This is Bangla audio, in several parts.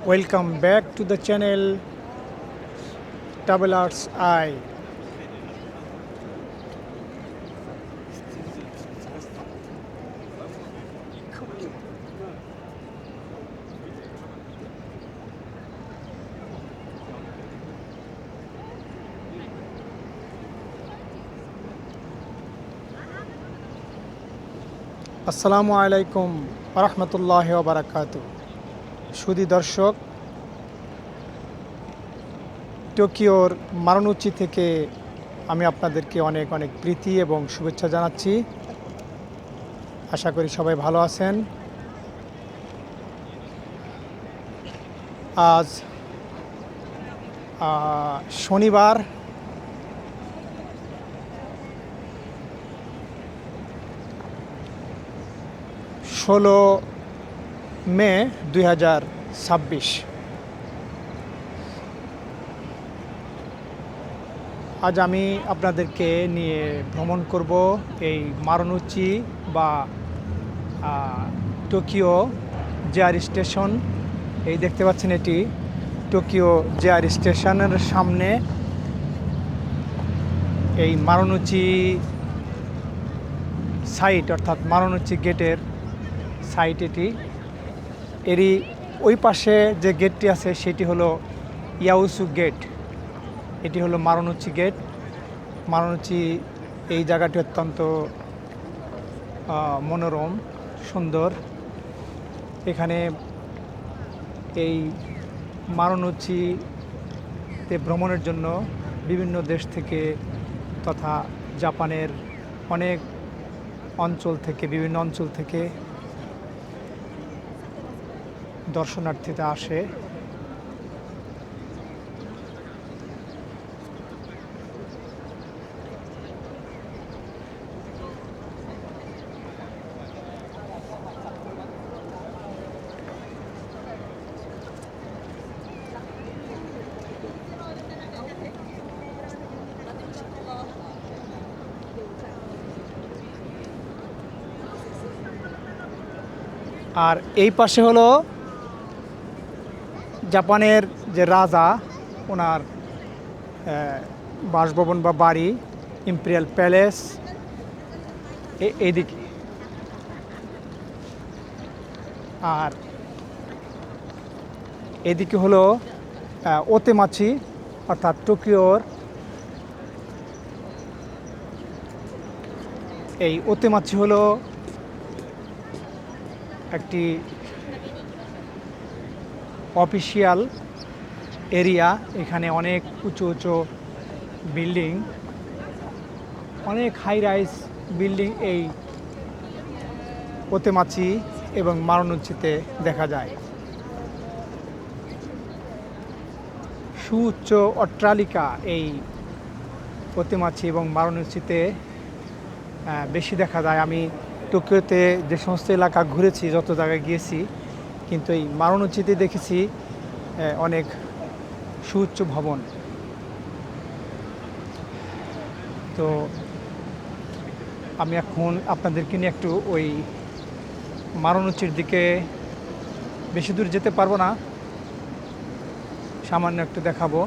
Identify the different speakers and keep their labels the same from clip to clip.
Speaker 1: Welcome back to the channel Traveler's Eye. আসসালামু আলাইকুম রহমতুল্লাহি ওয়া বারাকাতুহু। সুধী দর্শক, টোকিওর মারুনোচি থেকে আমি আপনাদেরকে অনেক অনেক প্রীতি এবং শুভেচ্ছা জানাচ্ছি। আশা করি সবাই ভালো আছেন। আজ শনিবার, মে 2026। আজ আমি আপনাদেরকে নিয়ে ভ্রমণ করব এই মারুনোচি বা টোকিও জেআর স্টেশন। এই দেখতে পাচ্ছেন, এটি টোকিও জেআর স্টেশনের সামনে এই মারুনোচি সাইট, অর্থাৎ মারুনোচি গেটের সাইট এটি। এরই ওই পাশে যে গেটটি আছে সেটি হলো ইয়াওসু গেট। এটি হলো মারুনোচি গেট। মারুনোচি এই জায়গাটি অত্যন্ত মনোরম, সুন্দর। এখানে এই মারুনোচিতে ভ্রমণের জন্য বিভিন্ন দেশ থেকে তথা জাপানের অনেক অঞ্চল থেকে, বিভিন্ন অঞ্চল থেকে দর্শনার্থীরা আসে। আর এই পাশে হলো জাপানের যে রাজা, ওনার বাসভবন বা বাড়ি, ইম্পেরিয়াল প্যালেস এইদিকে। আর এদিকে হলো ওতেমাচি, অর্থাৎ টোকিওর এই ওতেমাচি হলো একটি অফিসিয়াল এরিয়া। এখানে অনেক উঁচু উঁচু বিল্ডিং, অনেক হাই রাইজ বিল্ডিং এই ওতেমাচি এবং মারুনোচিতে দেখা যায়। সুউচ্চ অট্টালিকা এই ওতেমাচি এবং মারুনোচিতে বেশি দেখা যায়। আমি টোকিওতে যে সমস্ত এলাকা ঘুরেছি, যত জায়গায় গিয়েছি, কিন্তু এই মারুনোচিতে দেখেছি অনেক সুউচ্চ ভবন। তো আমি এখন আপনাদেরকে নিয়ে একটু ওই মারুনোচির দিকে, বেশি দূর যেতে পারবো না, সামান্য একটু দেখাবো।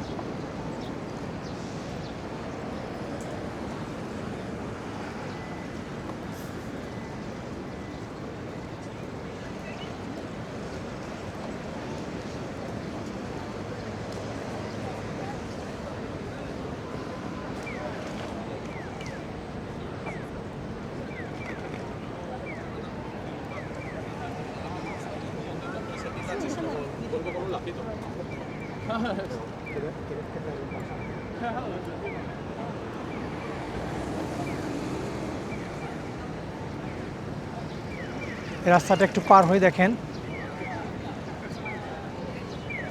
Speaker 1: এই রাস্তাটা একটু পার হয়ে দেখেন,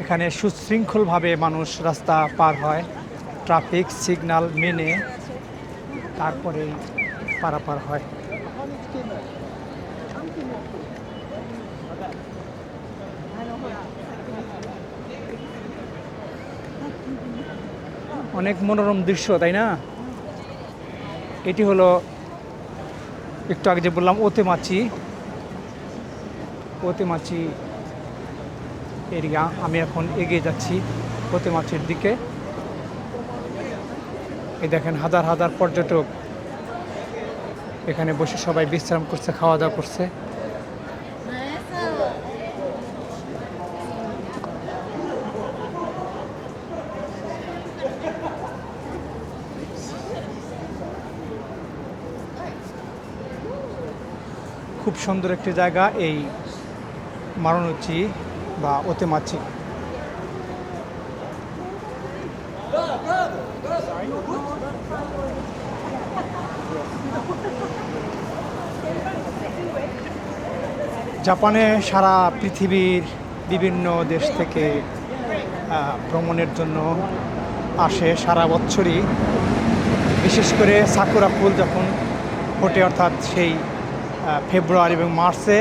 Speaker 1: এখানে সুশৃঙ্খলভাবে মানুষ রাস্তা পার হয়, ট্রাফিক সিগন্যাল মেনে তারপরেই পারাপার হয়। অনেক মনোরম দৃশ্য, তাই না? এটি হলো একটু আগে যে বললাম ওতেমাচি এরিয়া। আমি এখন এগিয়ে যাচ্ছি ওতেমাচির দিকে। এই দেখেন হাজার হাজার পর্যটক এখানে বসে সবাই বিশ্রাম করছে, খাওয়া দাওয়া করছে। খুব সুন্দর একটি জায়গা এই মারণুচি বা ওতেমাচি। জাপানে সারা পৃথিবীর বিভিন্ন দেশ থেকে ভ্রমণের জন্য আসে সারা বছরই। বিশেষ করে সাকুরা ফুল যখন ফোটে, অর্থাৎ সেই ফেব্রুয়ারি এবং মার্চে,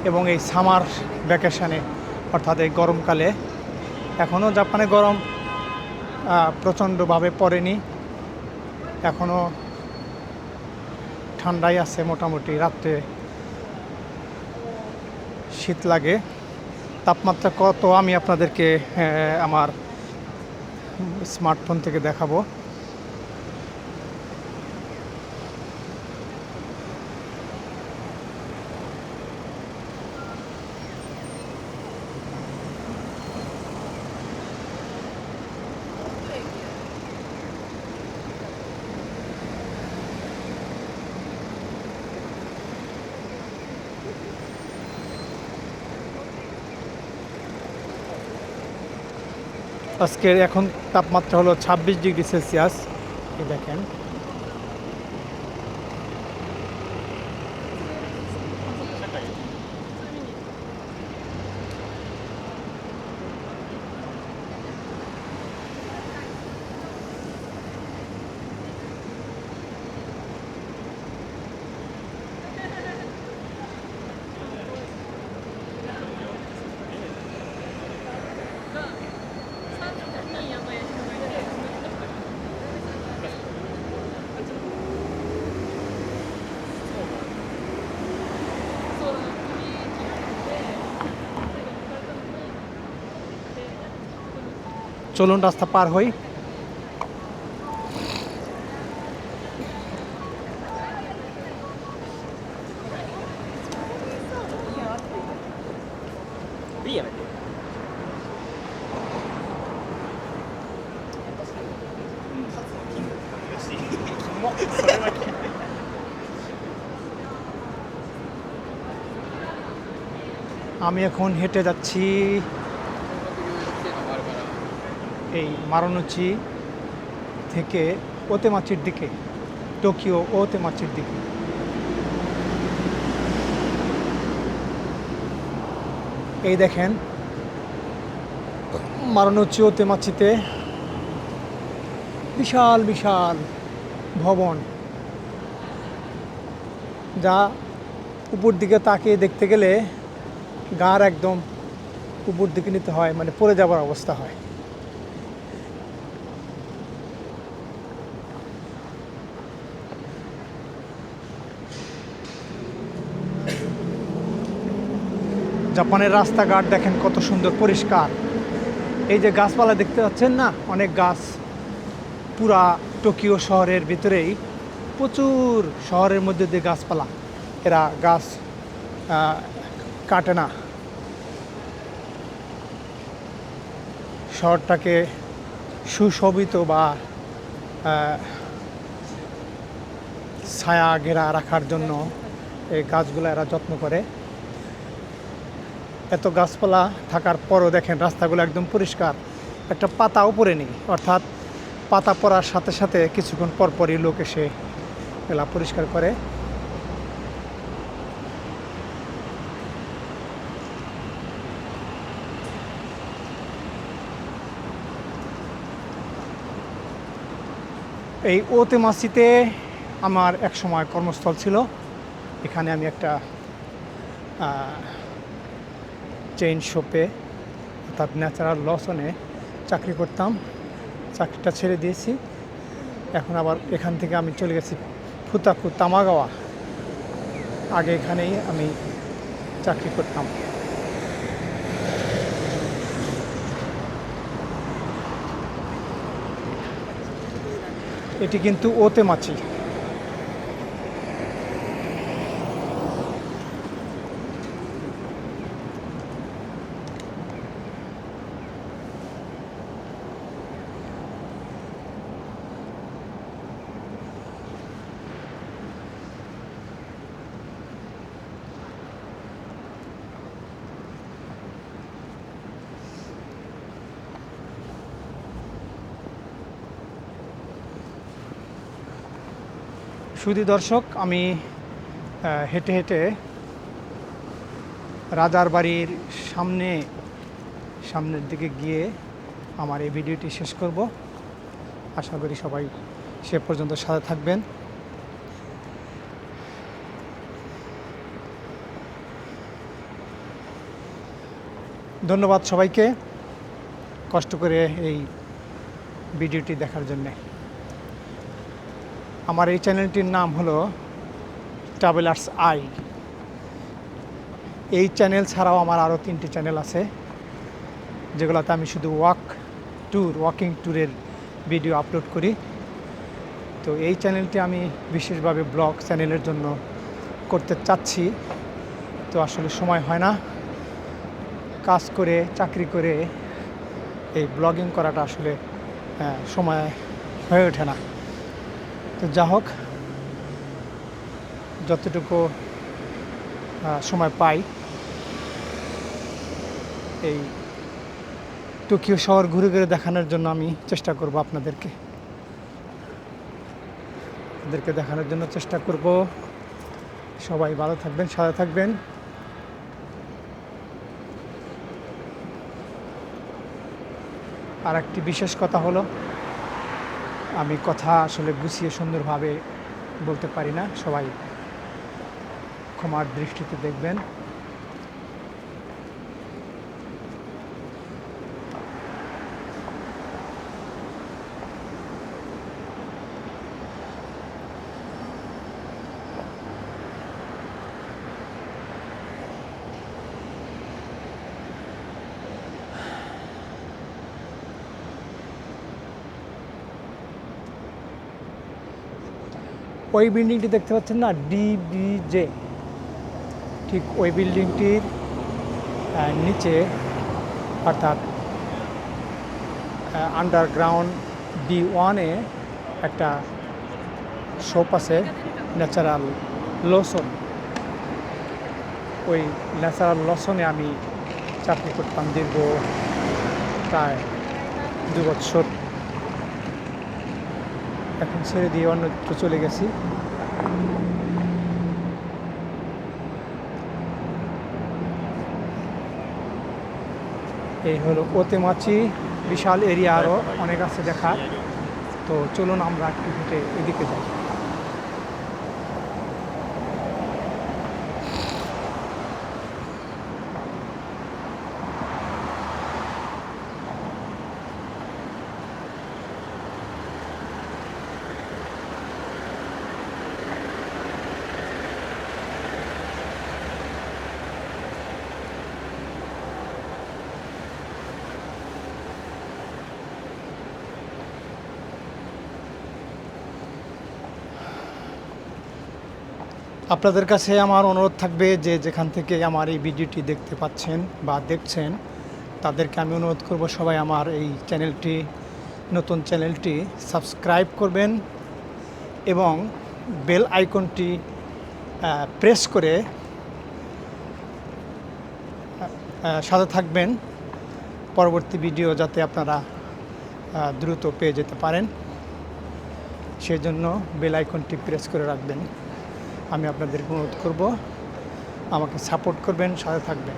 Speaker 1: এবং এই সামার ভ্যাকেশানে অর্থাৎ এই গরমকালে। এখনও জাপানে গরম প্রচণ্ডভাবে পড়েনি, এখনও ঠান্ডাই আছে মোটামুটি। রাত্রে শীত লাগে। তাপমাত্রা কত আমি আপনাদেরকে আমার স্মার্টফোন থেকে দেখাবো। আজকের এখন তাপমাত্রা হলো 26 ডিগ্রি সেলসিয়াস। এই দেখেন চলুন রাস্তা পার হই। আমি এখন হেঁটে যাচ্ছি এই মারণুচি থেকে ওতেমাচির দিকে, টোকিও ওতেমাচির দিকে। এই দেখেন মারণুচি ওতেমাচিতে বিশাল বিশাল ভবন, যা উপর দিকে তাকিয়ে দেখতে গেলে গার একদম উপর দিকে নিতে হয়, মানে পড়ে যাবার অবস্থা হয়। জাপানের রাস্তাঘাট দেখেন কত সুন্দর পরিষ্কার। এই যে গাছপালা দেখতে পাচ্ছেন না, অনেক গাছ। পুরা টোকিও শহরের ভিতরেই প্রচুর, শহরের মধ্যে দিয়ে গাছপালা। এরা গাছ কাটে না। শহরটাকে সুশোভিত বা ছায়া ঘেরা রাখার জন্য এই গাছগুলো এরা যত্ন করে। এত গাছপালা থাকার পরও দেখেন রাস্তাগুলো একদম পরিষ্কার, একটা পাতাও পড়েনি। অর্থাৎ পাতা পড়ার সাথে সাথে কিছুক্ষণ পরপরই লোক এসে এগুলা পরিষ্কার করে। এই ওতেমাচিতে আমার এক সময় কর্মস্থল ছিল। এখানে আমি একটা চেইন শপে অর্থাৎ ন্যাচারাল লসনে চাকরি করতাম। চাকরিটা ছেড়ে দিয়েছি, এখন আবার এখান থেকে আমি চলে গেছি ফুতাকু তামাগাওয়া। আগে এখানেই আমি চাকরি করতাম। এটি কিন্তু ওতে মাছি। সুধী দর্শক, আমি হেঁটে হেঁটে রাজার বাড়ির সামনের দিকে গিয়ে আমার এই ভিডিওটি শেষ করব। আশা করি সবাই সে পর্যন্ত সাথে থাকবেন। ধন্যবাদ সবাইকে কষ্ট করে এই ভিডিওটি দেখার জন্যে। আমার এই চ্যানেলটির নাম হলো ট্রাভেলার্স আই। এই চ্যানেল ছাড়াও আমার আরও 3টি চ্যানেল আছে, যেগুলোতে আমি শুধু ওয়াকিং ট্যুরের ভিডিও আপলোড করি। তো এই চ্যানেলটি আমি বিশেষভাবে ব্লগ চ্যানেলের জন্য করতে চাচ্ছি, তো আসলে সময় হয় না। কাজ করে, চাকরি করে এই ব্লগিং করাটা আসলে সময় হয়ে ওঠে না। তো যা হোক, যতটুকু সময় পাই এই টোকিও শহর ঘুরে ঘুরে দেখানোর জন্য আমি চেষ্টা করব, আপনাদেরকে দেখানোর জন্য চেষ্টা করব। সবাই ভালো থাকবেন, সাথে থাকবেন। আর একটি বিশেষ কথা হলো, আমি কথা আসলে গুছিয়ে সুন্দরভাবে বলতে পারি না, সবাই ক্ষমার দৃষ্টিতে দেখবেন। ওই বিল্ডিংটি দেখতে পাচ্ছেন না, ডিবিজে, ঠিক ওই বিল্ডিংটির নিচে, অর্থাৎ আন্ডারগ্রাউন্ড D1-এ একটা শপ আছে, ন্যাচারাল লোশন। ওই ন্যাচারাল লোশনে আমি চাকরি করতাম দীর্ঘ প্রায় 2 বছর। এখন ছেড়ে দিয়ে অন্যত্র চলে গেছি। এই হলো ওতেমাচি, বিশাল এরিয়া, আরও অনেক আছে দেখার। তো চলুন আমরা একটু হেঁটে এদিকে যাই। আপনাদের কাছে আমার অনুরোধ থাকবে যে যেখান থেকে আমার এই ভিডিওটি দেখতে পাচ্ছেন বা দেখছেন, তাদেরকে আমি অনুরোধ করব সবাই আমার এই চ্যানেলটি, নতুন চ্যানেলটি সাবস্ক্রাইব করবেন এবং বেল আইকনটি প্রেস করে সাথে থাকবেন, পরবর্তী ভিডিও যাতে আপনারা দ্রুত পেয়ে যেতে পারেন। সেজন্য বেল আইকনটি প্রেস করে রাখবেন। আমি আপনাদেরকে অনুরোধ করব, আমাকে সাপোর্ট করবেন, সাথে থাকবেন।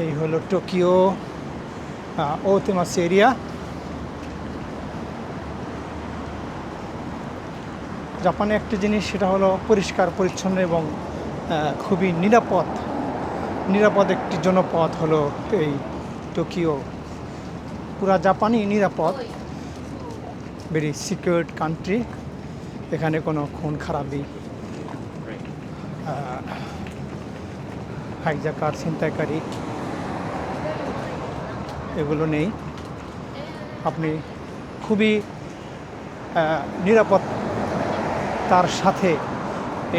Speaker 1: এই হলো টোকিও ওতেমাচি এরিয়া। জাপানে একটি জিনিস, সেটা হলো পরিষ্কার পরিচ্ছন্ন এবং খুবই নিরাপদ একটি জনপদ হলো এই টোকিও। পুরা জাপানই নিরাপদ, ভেরি সিকিউরড কান্ট্রি। এখানে কোনো খুন খারাপি, হাইজাকার, ছিনতাইকারী এগুলো নেই। আপনি খুবই নিরাপত্তার সাথে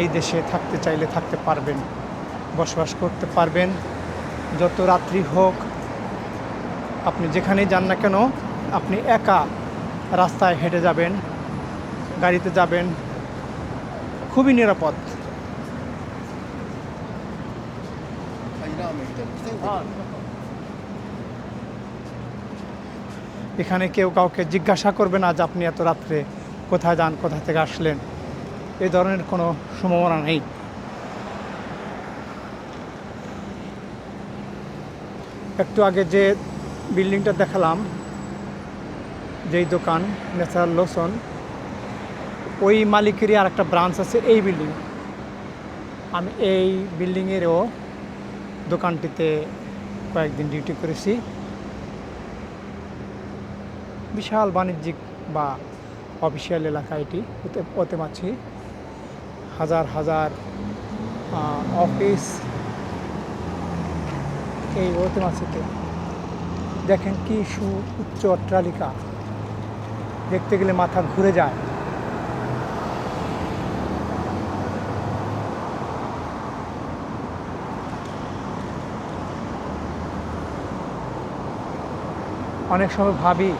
Speaker 1: এই দেশে থাকতে চাইলে থাকতে পারবেন, বসবাস করতে পারবেন। যত রাত্রি হোক, আপনি যেখানেই যান না কেন, আপনি একা রাস্তায় হেঁটে যাবেন, গাড়িতে যাবেন, খুবই নিরাপদ। এখানে কেউ কাউকে জিজ্ঞাসা করবে না যে আপনি এত রাত্রে কোথায় যান, কোথা থেকে আসলেন, এই ধরনের কোনো সম্ভাবনা নেই। একটু আগে যে বিল্ডিংটা দেখালাম, যেই দোকান ন্যাচারাল লোশন, ওই মালিকেরই আর একটা ব্রাঞ্চ আছে এই বিল্ডিং। আমি এই বিল্ডিংয়েরও দোকানটিতে কয়েকদিন ডিউটি করেছি। বিশাল বাণিজ্যিক বা অফিসিয়াল এলাকা এটি, ওতেমাছি। হাজার হাজার অফিস এই ওতেমাছিতে। দেখেন কি উচ্চ অট্টালিকা, দেখতে গেলে মাথা ঘুরে যায়। অনেক সময় ভাবি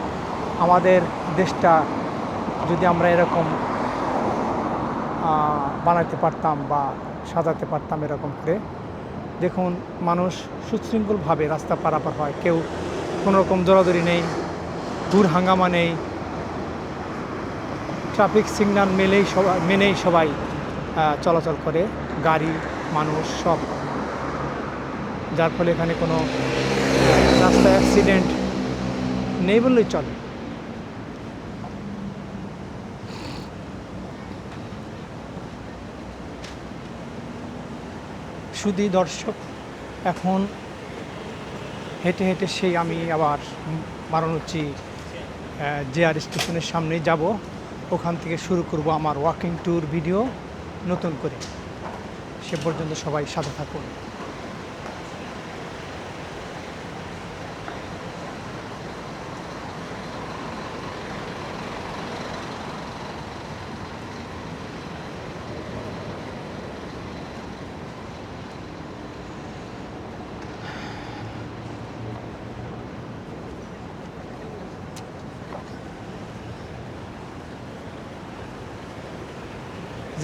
Speaker 1: আমাদের দেশটা যদি আমরা এরকম বানাতে পারতাম বা সাজাতে পারতাম এরকম করে। দেখুন, মানুষ সুশৃঙ্খলভাবে রাস্তা পারাপার হয়, কেউ কোনো রকম দৌড়াদৌড়ি নেই, হুড় হাঙ্গামা নেই, ট্রাফিক সিগন্যাল মেনেই সবাই চলাচল করে, গাড়ি মানুষ সব। যার ফলে এখানে কোনো রাস্তায় অ্যাক্সিডেন্ট নেই বললেই চলে। শুধু দর্শক, এখন হেঁটে হেঁটে সেই আমি আবার বারাণসী জেআর স্টেশনের সামনেই যাব। ওখান থেকে শুরু করব আমার ওয়াকিং ট্যুর ভিডিও নতুন করে। সে পর্যন্ত সবাই সাথে থাকুন।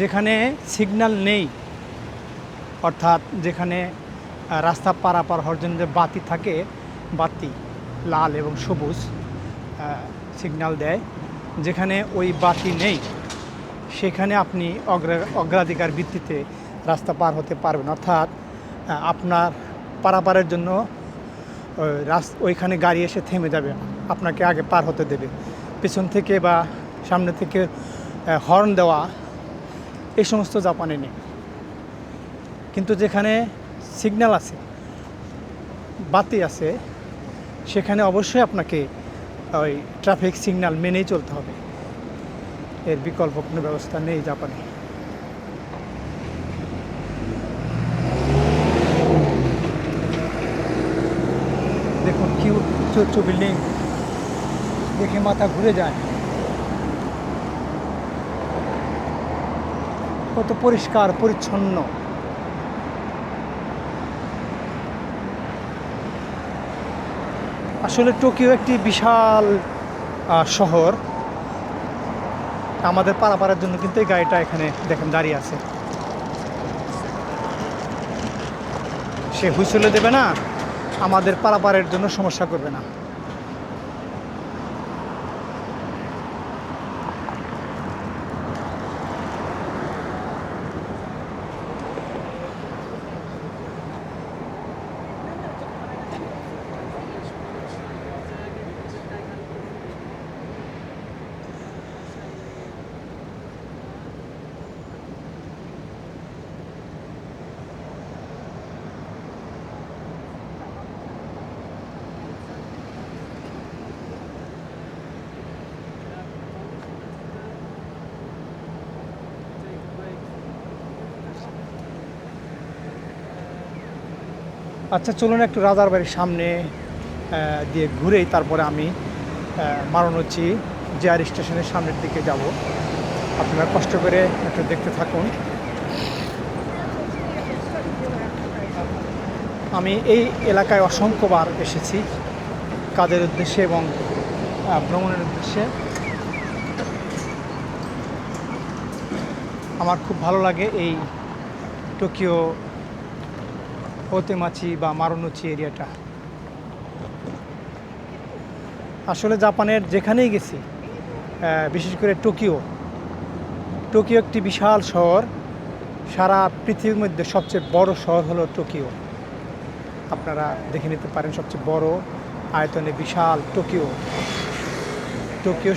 Speaker 1: যেখানে সিগন্যাল নেই, অর্থাৎ যেখানে রাস্তা পারাপার হওয়ার জন্য যে বাতি থাকে, বাতি লাল এবং সবুজ সিগন্যাল দেয়, যেখানে ওই বাতি নেই সেখানে আপনি অগ্রাধিকার ভিত্তিতে রাস্তা পার হতে পারবেন। অর্থাৎ আপনার পারাপারের জন্য ওইখানে গাড়ি এসে থেমে যাবে, আপনাকে আগে পার হতে দেবে। পেছন থেকে বা সামনে থেকে হর্ন দেওয়া, এই সমস্ত জাপানে নেই। কিন্তু যেখানে সিগন্যাল আছে, বাতি আছে, সেখানে অবশ্যই আপনাকে ওই ট্রাফিক সিগন্যাল মেনেই চলতে হবে। এর বিকল্প কোনো ব্যবস্থা নেই জাপানে। দেখুন কি উচ্চ উচ্চ বিল্ডিং, দেখে মাথা ঘুরে যায়। কত পরিষ্কার পরিচ্ছন্ন। আসলে টোকিও একটি বিশাল শহর। আমাদের পারাপারের জন্য কিন্তু এই গাড়িটা এখানে দেখেন দাঁড়িয়ে আছে। সে হুইসেলে দেবে না, আমাদের পারাপারের জন্য সমস্যা করবে না। আচ্ছা, চলুন একটু রাজার বাড়ির সামনে দিয়ে ঘুরেই তারপরে আমি বারাণসী জেআর স্টেশনের সামনের দিকে যাব। আপনারা কষ্ট করে একটু দেখতে থাকুন। আমি এই এলাকায় অসংখ্যবার এসেছি কাজের উদ্দেশ্যে এবং ভ্রমণের উদ্দেশ্যে। আমার খুব ভালো লাগে এই টোকিও ওতেমাচি বা মারুনোচি এরিয়াটা। আসলে জাপানের যেখানেই গেছি, বিশেষ করে টোকিও একটি বিশাল শহর। সারা পৃথিবীর মধ্যে সবচেয়ে বড় শহর হলো টোকিও। আপনারা দেখে নিতে পারেন, সবচেয়ে বড় আয়তনে বিশাল টোকিও।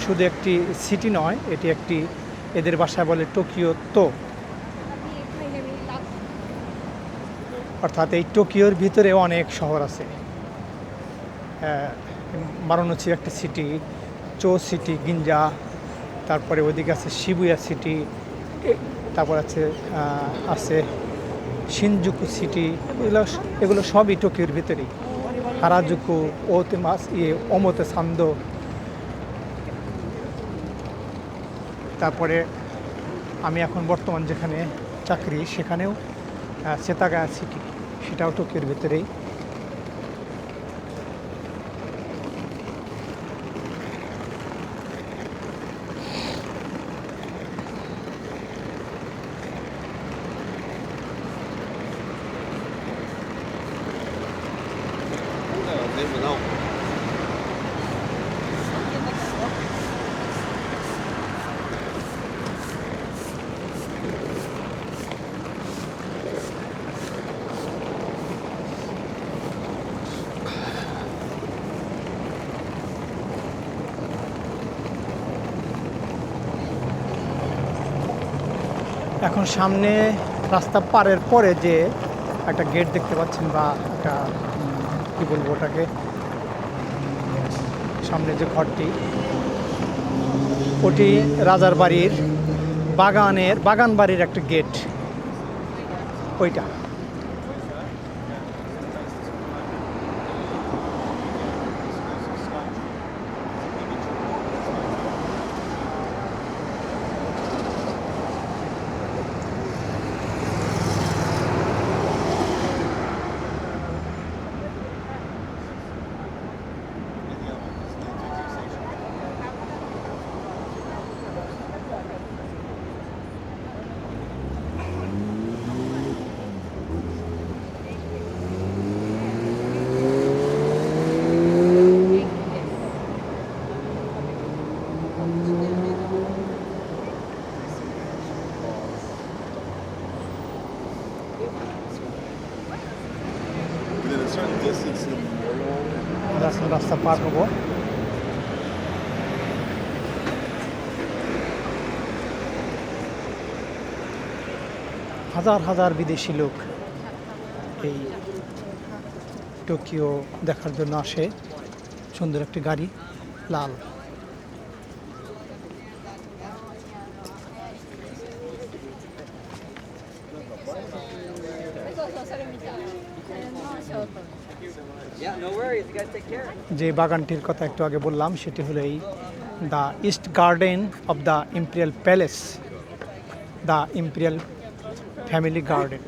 Speaker 1: শুধু একটি সিটি নয়, এটি একটি, এদের ভাষায় বলে টোকিও তো, অর্থাৎ এই টোকিওর ভিতরে অনেক শহর আছে। মারুনোচি একটা সিটি, চো সিটি, গিঞ্জা, তারপরে ওইদিকে আছে শিবুয়া সিটি, তারপর আছে শিনজুকু সিটি। এগুলো সবই টোকিওর ভিতরেই। হারাজুকু, ওমোতে সান্দো, তারপরে আমি এখন বর্তমান যেখানে চাকরি সেখানেও সেতাগায়া সিটি, সেটাও টোকিওর ভিতরেই। এখন সামনে রাস্তা পারের পরে যে একটা গেট দেখতে পাচ্ছেন, বা একটা কী বলবো ওটাকে, সামনে যে ঘরটি, ওটি রাজার বাড়ির বাগান বাড়ির একটা গেট, ওইটা। রাস্তা পার হব। হাজার হাজার বিদেশি লোক এই টোকিও দেখার জন্য আসে। সুন্দর একটি গাড়ি, লাল। যে বাগানটির কথা একটু আগে বললাম সেটি হলো এই the east garden of the imperial palace, the imperial family garden.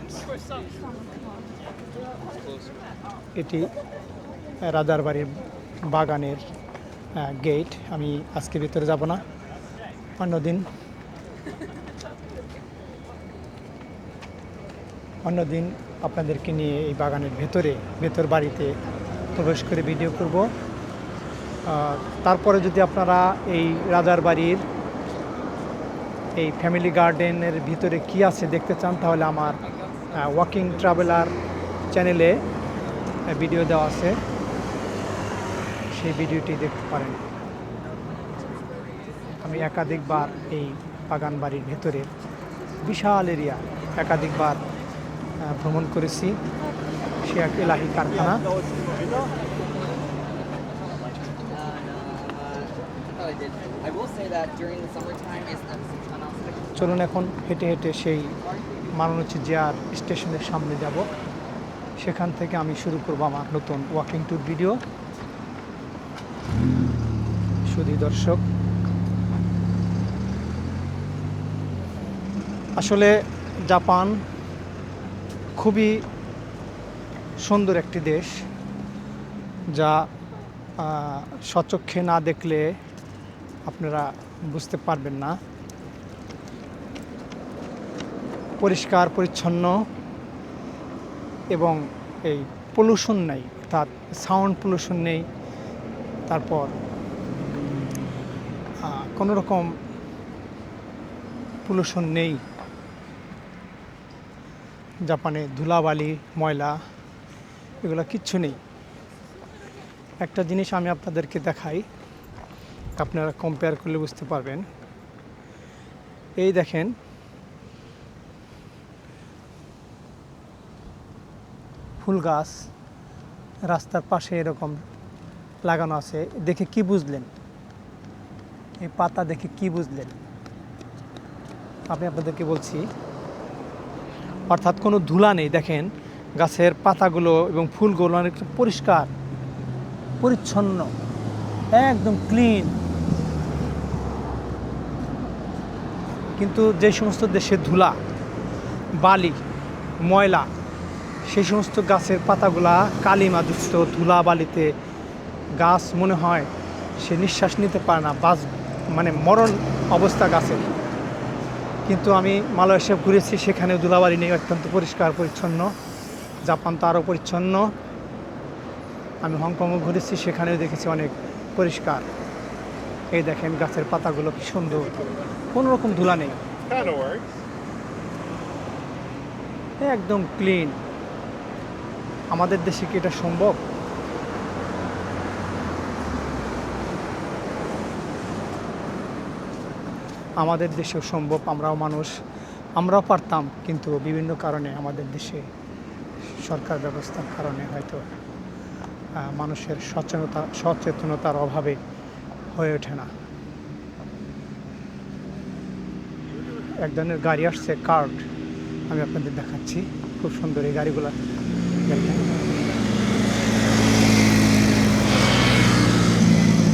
Speaker 1: এটি রাজার বাড়ির বাগানের গেট। আমি আজকে ভিতরে যাব না, অন্যদিন আপনাদেরকে নিয়ে এই বাগানের ভেতর বাড়িতে প্রবেশ করে ভিডিও করব। তারপরে যদি আপনারা এই রাজার বাড়ির এই ফ্যামিলি গার্ডেনের ভিতরে কি আছে দেখতে চান, তাহলে আমার ওয়াকিং ট্রাভেলার চ্যানেলে ভিডিও দেওয়া আছে, সেই ভিডিওটি দেখতে পারেন। আমি একাধিকবার এই বাগান বাড়ির ভেতরে বিশাল এরিয়া একাধিকবার ভ্রমণ করেছি। সে এক এলাহি কারখানা। চলুন এখন হেঁটে হেঁটে সেই মারুনোচি জেআর স্টেশনের সামনে যাব। সেখান থেকে আমি শুরু করব আমার নতুন ওয়াকিং ট্যুর ভিডিও। সুধী দর্শক, আসলে জাপান খুবই সুন্দর একটি দেশ, যা স্বচক্ষে না দেখলে আপনারা বুঝতে পারবেন না। পরিষ্কার পরিচ্ছন্ন এবং এই পলিউশন নেই, অর্থাৎ সাউন্ড পলিউশন নেই। তারপর কোনো রকম পলিউশন নেই জাপানে। ধুলাবালি, ময়লা, এগুলো কিচ্ছু নেই। একটা জিনিস আমি আপনাদেরকে দেখাই, আপনারা কম্পেয়ার করলে বুঝতে পারবেন। এই দেখেন, ফুল গাছ রাস্তার পাশে এরকম লাগানো আছে। দেখে কি বুঝলেন? এই পাতা দেখে কি বুঝলেন? আমি আপনাদেরকে বলছি, অর্থাৎ কোনো ধুলা নেই। দেখেন গাছের পাতাগুলো এবং ফুলগুলো অনেক পরিষ্কার পরিচ্ছন্ন, একদম ক্লিন। কিন্তু যে সমস্ত দেশে ধুলা, বালি, ময়লা, সেই সমস্ত গাছের পাতাগুলা কালিমাযুক্ত, ধুলা বালিতে গাছ মনে হয় সে নিঃশ্বাস নিতে পারে না, মানে মরণ অবস্থা গাছের। কিন্তু আমি মালয়েশিয়া ঘুরেছি, সেখানেও ধুলাবালি নেই, অত্যন্ত পরিষ্কার পরিচ্ছন্ন। জাপান তো আরও পরিচ্ছন্ন। আমি হংকংও ঘুরেছি, সেখানেও দেখেছি অনেক পরিষ্কার। এই দেখেন গাছের পাতাগুলো কি সুন্দর, কোনো রকম ধুলা নেই, একদম ক্লিন। আমাদের দেশে কি এটা সম্ভব? আমাদের দেশেও সম্ভব, আমরাও মানুষ, আমরাও পারতাম, কিন্তু বিভিন্ন কারণে আমাদের দেশে সরকার ব্যবস্থার কারণে হয়তো মানুষের সচেতনতার অভাবে হয়ে ওঠে না। এক ধরনের গাড়ি আসছে, কার্ট, আমি আপনাদের দেখাচ্ছি, খুব সুন্দর এই গাড়িগুলো। দেখেন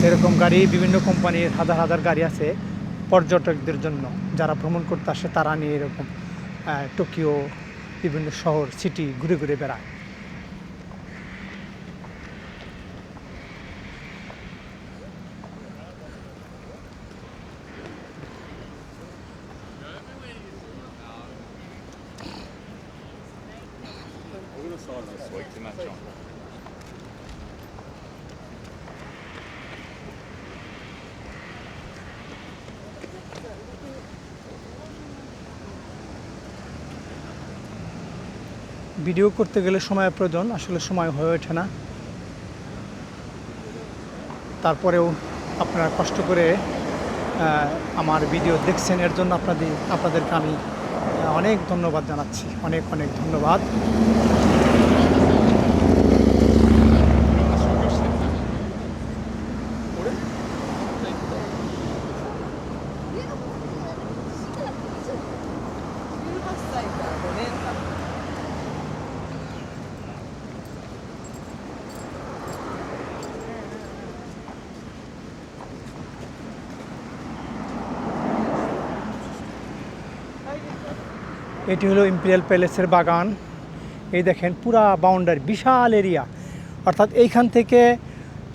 Speaker 1: এরকম গাড়ি বিভিন্ন কোম্পানির হাজার হাজার গাড়ি আছে পর্যটকদের জন্য, যারা ভ্রমণ করতে আসে তারা নিয়ে এরকম টোকিও, বিভিন্ন শহর, সিটি ঘুরে ঘুরে বেড়ায়। ভিডিও করতে গেলে সময়ের প্রয়োজন, আসলে সময় হয়ে ওঠে না। তারপরেও আপনারা কষ্ট করে আমার ভিডিও দেখছেন, এর জন্য আপনাদেরকে আমি অনেক ধন্যবাদ জানাচ্ছি, অনেক অনেক ধন্যবাদ। এটি হলো ইম্পেরিয়াল প্যালেসের বাগান। এই দেখেন পুরা বাউন্ডারি, বিশাল এরিয়া, অর্থাৎ এইখান থেকে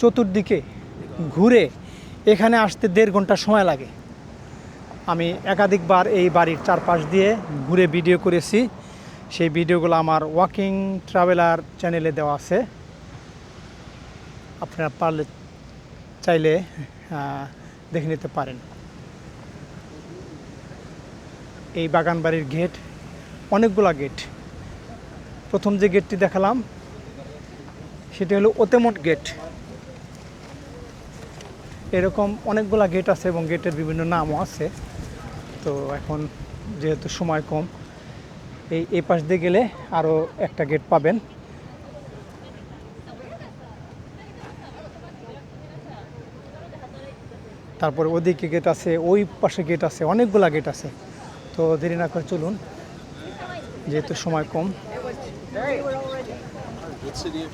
Speaker 1: চতুর্দিকে ঘুরে এখানে আসতে 1.5 ঘন্টা সময় লাগে। আমি একাধিকবার এই বাড়ির চারপাশ দিয়ে ঘুরে ভিডিও করেছি, সেই ভিডিওগুলো আমার ওয়াকিং ট্রাভেলার চ্যানেলে দেওয়া আছে, আপনারা পারলে চাইলে দেখে নিতে পারেন। এই বাগান বাড়ির গেট, অনেকগুলা গেট। প্রথম যে গেটটি দেখালাম সেটি হলো ওতেমোট গেট। এরকম অনেকগুলা গেট আছে এবং গেটের বিভিন্ন নামও আছে। তো এখন যেহেতু সময় কম, এই পাশ দিয়ে গেলে আরও একটা গেট পাবেন। তারপরে ওদিকে গেট আছে, ওই পাশে গেট আছে, অনেকগুলা গেট আছে। তো দেরি না করে চলুন, যেহেতু সময় কম,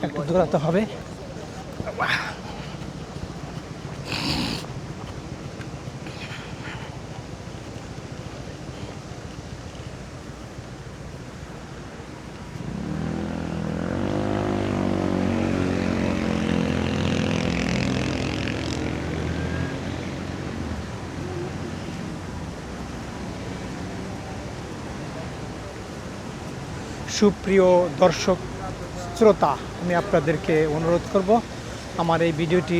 Speaker 1: একটু দৌড়াতে হবে। সুপ্রিয় দর্শক শ্রোতা, আমি আপনাদেরকে অনুরোধ করব আমার এই ভিডিওটি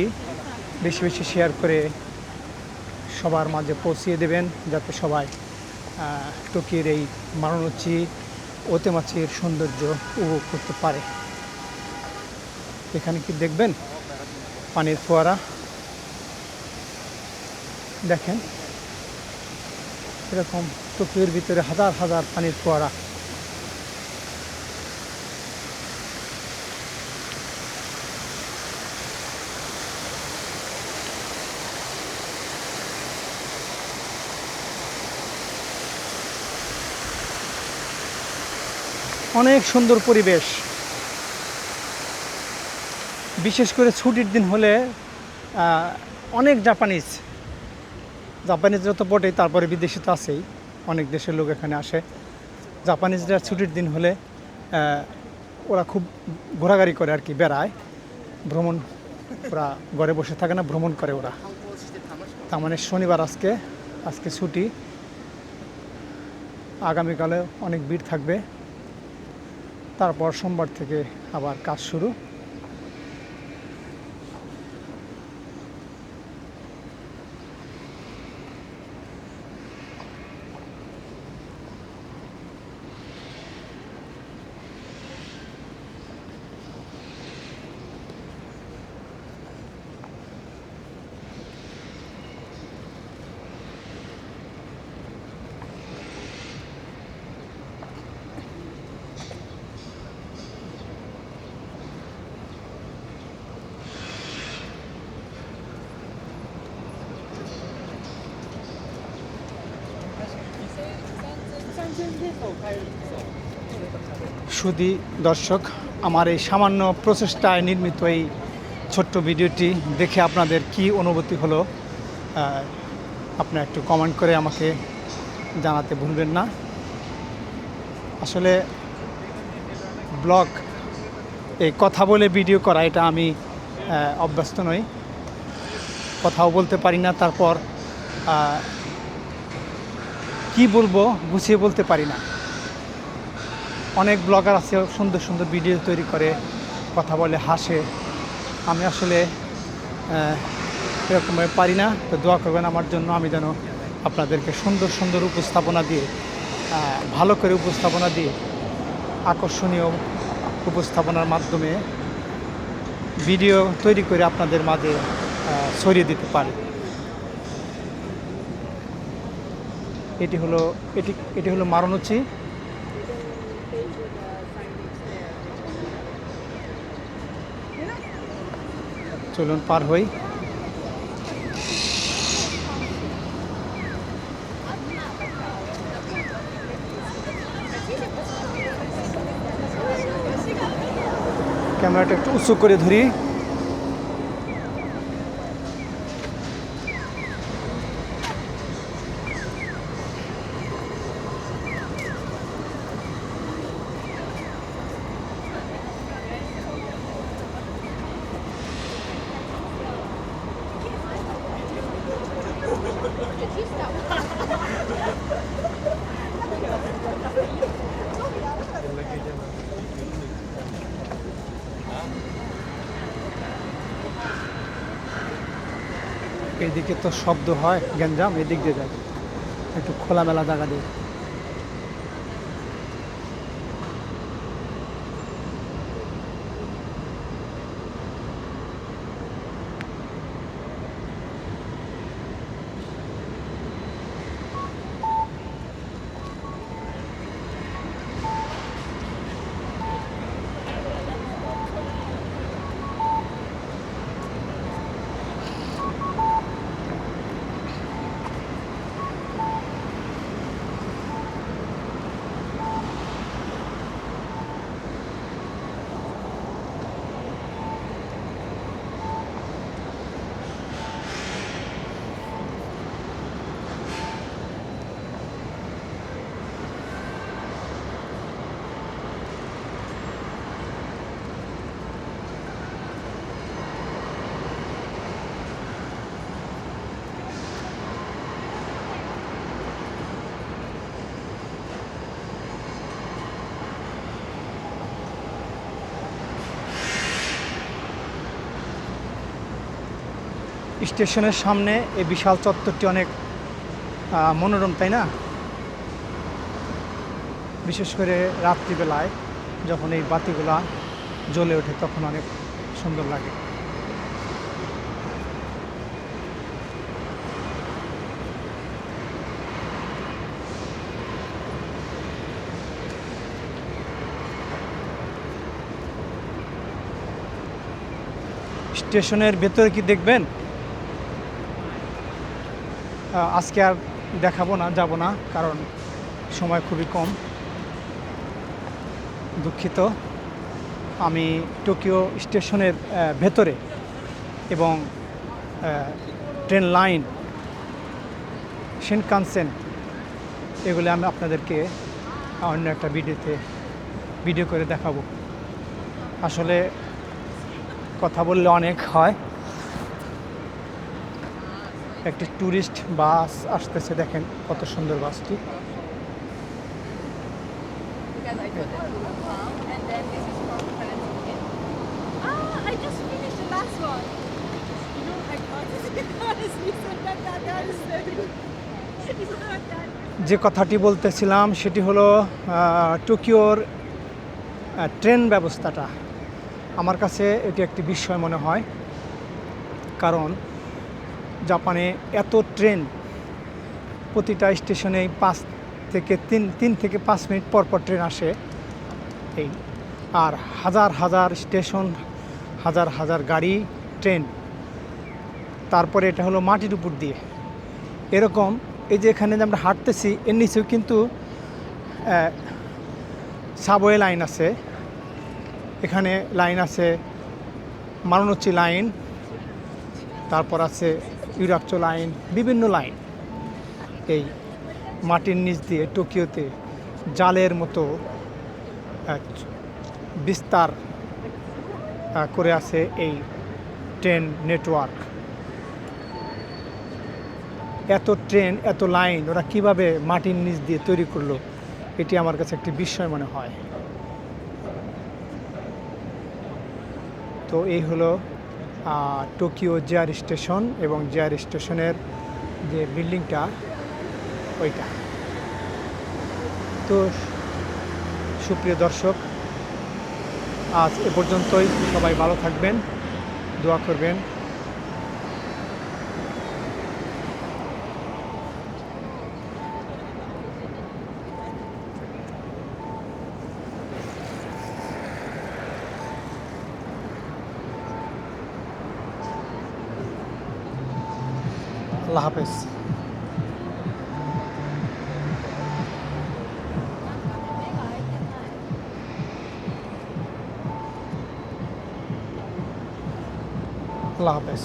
Speaker 1: বেশি বেশি শেয়ার করে সবার মাঝে পৌঁছিয়ে দেবেন, যাতে সবাই টোকিওর এই মারুনোচি ওতেমাচির সৌন্দর্য উপভোগ করতে পারে। এখানে কি দেখবেন পানির ফোয়ারা, দেখেন এরকম টোকিওর ভিতরে হাজার হাজার পানির ফোয়ারা। অনেক সুন্দর পরিবেশ, বিশেষ করে ছুটির দিন হলে অনেক জাপানিজরা তো বটেই, তারপরে বিদেশি তো আছেই, অনেক দেশের লোক এখানে আসে। জাপানিজরা ছুটির দিন হলে ওরা খুব ঘোরাঘুরি করে আর কি, বেড়ায়, ভ্রমণ। ওরা ঘরে বসে থাকে না, ভ্রমণ করে ওরা। তার মানে শনিবার আজকে ছুটি, আগামীকালে অনেক ভিড় থাকবে, তারপর সোমবার থেকে আবার কাজ শুরু। শুধু দর্শক, আমার এই সামান্য প্রচেষ্টায় নির্মিত এই ছোট্ট ভিডিওটি দেখে আপনাদের কি অনুভূতি হলো, আপনারা একটু কমেন্ট করে আমাকে জানাতে ভুলবেন না। আসলে ব্লগ, এই কথা বলে ভিডিও করা, এটা আমি অভ্যস্ত নই, কথাও বলতে পারি না, তারপর কি বলবো গুছিয়ে বলতে পারি না। অনেক ব্লগার আছে সুন্দর সুন্দর ভিডিও তৈরি করে, কথা বলে, হাসে। আমি আসলে এরকমভাবে পারি না। তো দোয়া করবেন আমার জন্য, আমি যেন আপনাদেরকে সুন্দর সুন্দর উপস্থাপনা দিয়ে, ভালো করে উপস্থাপনা দিয়ে, আকর্ষণীয় উপস্থাপনার মাধ্যমে ভিডিও তৈরি করে আপনাদের মাঝে ছড়িয়ে দিতে পারি। এটি হলো মারুনোচি। চলুন পার হই। ক্যামেরাটা একটু উঁচু করে ধরি। এইদিকে তো শব্দ হয়, গ্যাঞ্জাম, এদিক দিয়ে যায়, একটু খোলামেলা জায়গা দিয়ে। স্টেশনের সামনে এই বিশাল চত্বরটি অনেক মনোরম, তাই না? বিশেষ করে রাত্রিবেলায় যখন এই বাতিগুলা জ্বলে ওঠে তখন অনেক সুন্দর লাগে। স্টেশনের ভেতরে কি দেখবেন? আজকে আর দেখাবো না, যাব না, কারণ সময় খুবই কম। দুঃখিত। আমি টোকিও স্টেশনের ভেতরে এবং ট্রেন লাইন, শিনকানসেন, এগুলো আমি আপনাদেরকে অন্য একটা ভিডিও করে দেখাবো। আসলে কথা বললে অনেক হয়। একটি ট্যুরিস্ট বাস আসতেছে, দেখেন কত সুন্দর বাসটি।
Speaker 2: I just finished the last one. You know, I honestly said that is it's not that.
Speaker 1: যে কথাটি বলতেছিলাম সেটি হলো টোকিওর ট্রেন ব্যবস্থাটা আমার কাছে এটি একটি বিস্ময় মনে হয়। কারণ জাপানে এত ট্রেন, প্রতিটা স্টেশনে 3 থেকে 5 মিনিট পর পর ট্রেন আসে। এই আর হাজার হাজার স্টেশন, হাজার হাজার গাড়ি, ট্রেন। তারপরে এটা হলো মাটির উপর দিয়ে। এরকম এই যে এখানে যে আমরা হাঁটতেছি এর নিচেও কিন্তু সাবওয়ে লাইন আছে। এখানে লাইন আছে মারুনোচি লাইন, তারপর আছে ইউরাকচো লাইন, বিভিন্ন লাইন এই মাটির নিচ দিয়ে টোকিওতে জালের মতো বিস্তার করে আছে এই ট্রেন নেটওয়ার্ক। এত ট্রেন, এত লাইন ওরা কিভাবে মাটির নিচ দিয়ে তৈরি করলো, এটি আমার কাছে একটি বিস্ময় মনে হয়। তো এই হলো টোকিও জেআর স্টেশন এবং জেআর স্টেশনের যে বিল্ডিংটা ওইটা। তো সুপ্রিয় দর্শক, আজ এ পর্যন্তই। সবাই ভালো থাকবেন, দোয়া করবেন। আল্লাহ হাফেজ। আল্লাহ হাফেজ।